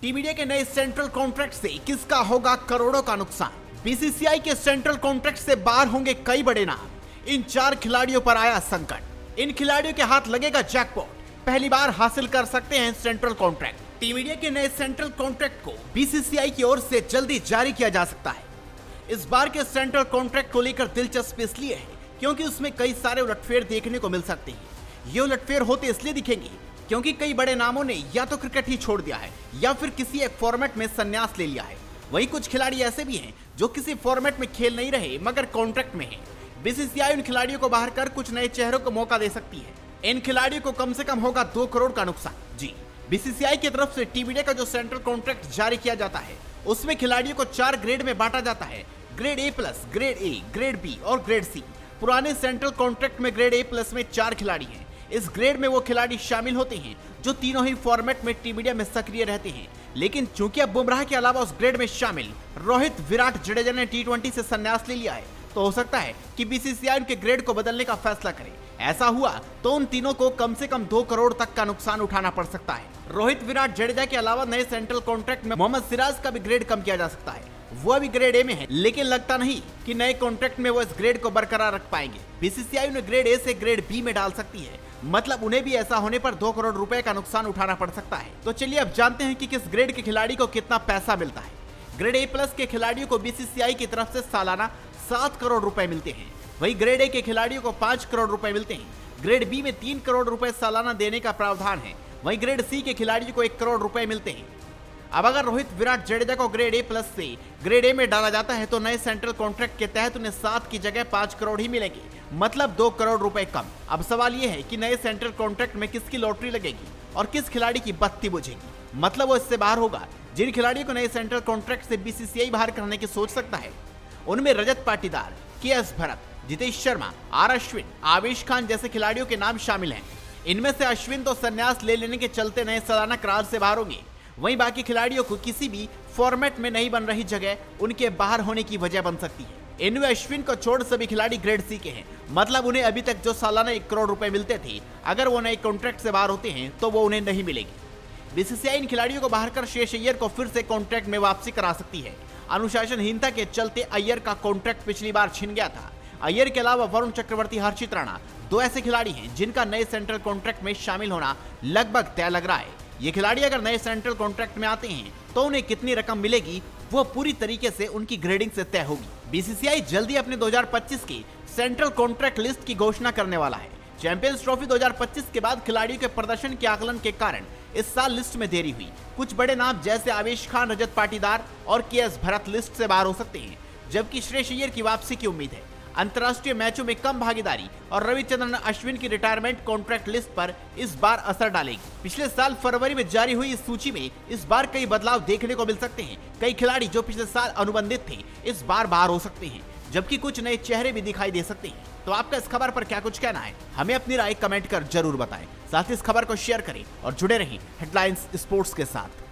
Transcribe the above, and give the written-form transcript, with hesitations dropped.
Team India के नए central contract से किसका होगा करोड़ों का नुकसान। बीसीसीआई के सेंट्रल कॉन्ट्रैक्ट से बाहर होंगे कई बड़े नाम। इन 4 खिलाड़ियों पर आया संकट। इन खिलाड़ियों के हाथ लगेगा जैकपॉट। पहली बार हासिल कर सकते हैं सेंट्रल कॉन्ट्रैक्ट। टीम इंडिया के नए सेंट्रल कॉन्ट्रैक्ट को बीसीसीआई की ओर से जल्दी जारी किया जा सकता है। इस बार के सेंट्रल कॉन्ट्रैक्ट को लेकर दिलचस्पी इसलिए है क्योंकि उसमें कई सारे उलटफेर देखने को मिल सकते हैं। ये उलटफेर होते इसलिए दिखेंगे क्योंकि कई बड़े नामों ने या तो क्रिकेट ही छोड़ दिया है या फिर किसी एक फॉर्मेट में संन्यास ले लिया है। वहीं कुछ खिलाड़ी ऐसे भी हैं जो किसी फॉर्मेट में खेल नहीं रहे मगर कॉन्ट्रैक्ट में हैं। बीसीसीआई उन खिलाड़ियों को बाहर कर कुछ नए चेहरों को मौका दे सकती है। इन खिलाड़ियों को कम से कम होगा 2 करोड़ का नुकसान। जी, बीसीसीआई की तरफ से टीम इंडिया का जो सेंट्रल कॉन्ट्रैक्ट जारी किया जाता है उसमें खिलाड़ियों को 4 ग्रेड में बांटा जाता है। Grade A+, grade A, grade B और ग्रेड C। पुराने सेंट्रल कॉन्ट्रैक्ट में ग्रेड A+ में 4 खिलाड़ी हैं। इस ग्रेड में वो खिलाड़ी शामिल होते हैं जो तीनों ही फॉर्मेट में टीम इंडिया में सक्रिय रहते हैं। लेकिन चूंकि अब बुमराह के अलावा उस ग्रेड में शामिल रोहित, विराट, जडेजा ने T20 से संन्यास ले लिया है तो हो सकता है कि बीसीसीआई उनके ग्रेड को बदलने का फैसला करे। ऐसा हुआ तो उन तीनों को कम से कम 2 करोड़ तक का नुकसान उठाना पड़ सकता है। रोहित, विराट, जडेजा के अलावा नए सेंट्रल कॉन्ट्रैक्ट में मोहम्मद सिराज का भी ग्रेड कम किया जा सकता है। वो अभी ग्रेड A में है लेकिन लगता नहीं कि नए कॉन्ट्रैक्ट में वो इस ग्रेड को बरकरार रख पाएंगे। बीसीसीआई उन्हें ग्रेड A से ग्रेड B में डाल सकती है। मतलब उन्हें भी ऐसा होने पर 2 करोड़ रुपए का नुकसान उठाना पड़ सकता है। तो चलिए अब जानते हैं कि किस ग्रेड के खिलाड़ी को कितना पैसा मिलता है। ग्रेड A+ के खिलाड़ियों को बीसीसीआई की तरफ से सालाना 7 करोड़ रुपए मिलते हैं। वहीं ग्रेड A के खिलाड़ियों को 5 करोड़ रुपए मिलते हैं। ग्रेड B में 3 करोड़ रुपए सालाना देने का प्रावधान है। वहीं ग्रेड C के खिलाड़ियों को 1 करोड़ रुपए मिलते हैं। अब अगर रोहित, विराट, जडेजा को ग्रेड A+ से ग्रेड A में डाला जाता है तो नए सेंट्रल कॉन्ट्रैक्ट के तहत उन्हें 7 की जगह 5 करोड़ ही मिलेंगे, मतलब 2 करोड़ रुपए कम। अब सवाल यह है कि नए सेंट्रल कॉन्ट्रैक्ट में किसकी लॉटरी लगेगी और किस खिलाड़ी की बत्ती बुझेगी। मतलब वो इससे बाहर होगा। जिन खिलाड़ियों को नए सेंट्रल कॉन्ट्रैक्ट से बीसीसीआई बाहर करने की सोच सकता है उनमें रजत पाटीदार, KS भरत, जितेश शर्मा, R अश्विन, आवेश खान जैसे खिलाड़ियों के नाम शामिल हैं। इनमें से अश्विन तो संन्यास ले लेने के चलते नए सालाना करार से बाहर होंगे। वहीं बाकी खिलाड़ियों को किसी भी फॉर्मेट में नहीं बन रही जगह उनके बाहर होने की वजह बन सकती है। इनमें अश्विन को छोड़ सभी खिलाड़ी ग्रेड C के हैं। मतलब उन्हें अभी तक जो सालाना 1 करोड़ रुपए मिलते थे अगर वो नए कॉन्ट्रैक्ट से बाहर होते हैं तो वो उन्हें नहीं मिलेगी। बीसीसीआई इन खिलाड़ियों को बाहर कर श्रेयस अय्यर को फिर से कॉन्ट्रैक्ट में वापसी करा सकती है। अनुशासनहीनता के चलते अय्यर का कॉन्ट्रैक्ट पिछली बार छिन गया था। अय्यर के अलावा वरुण चक्रवर्ती, हर्षित राणा 2 ऐसे खिलाड़ी हैं जिनका नए सेंट्रल कॉन्ट्रैक्ट में शामिल होना लगभग तय लग रहा है। ये खिलाड़ी अगर नए सेंट्रल कॉन्ट्रैक्ट में आते हैं तो उन्हें कितनी रकम मिलेगी वो पूरी तरीके से उनकी ग्रेडिंग से तय होगी। बीसीसीआई जल्दी अपने 2025 की सेंट्रल कॉन्ट्रैक्ट लिस्ट की घोषणा करने वाला है। चैंपियंस ट्रॉफी 2025 के बाद खिलाड़ियों के प्रदर्शन के आकलन के कारण इस साल लिस्ट में देरी हुई। कुछ बड़े नाम जैसे आवेश खान, रजत पाटीदार और KS भरत लिस्ट से बाहर हो सकते हैं, जबकि श्रेयस अय्यर की वापसी की उम्मीद है। अंतर्राष्ट्रीय मैचों में कम भागीदारी और रविचंद्रन अश्विन की रिटायरमेंट कॉन्ट्रैक्ट लिस्ट पर इस बार असर डालेगी। पिछले साल फरवरी में जारी हुई इस सूची में इस बार कई बदलाव देखने को मिल सकते हैं। कई खिलाड़ी जो पिछले साल अनुबंधित थे इस बार बाहर हो सकते हैं, जबकि कुछ नए चेहरे भी दिखाई दे सकते हैं। तो आपका इस खबर पर क्या कुछ कहना है, हमें अपनी राय कमेंट कर जरूर बताएं। साथ ही इस खबर को शेयर करें और जुड़े रहें हेडलाइंस स्पोर्ट्स के साथ।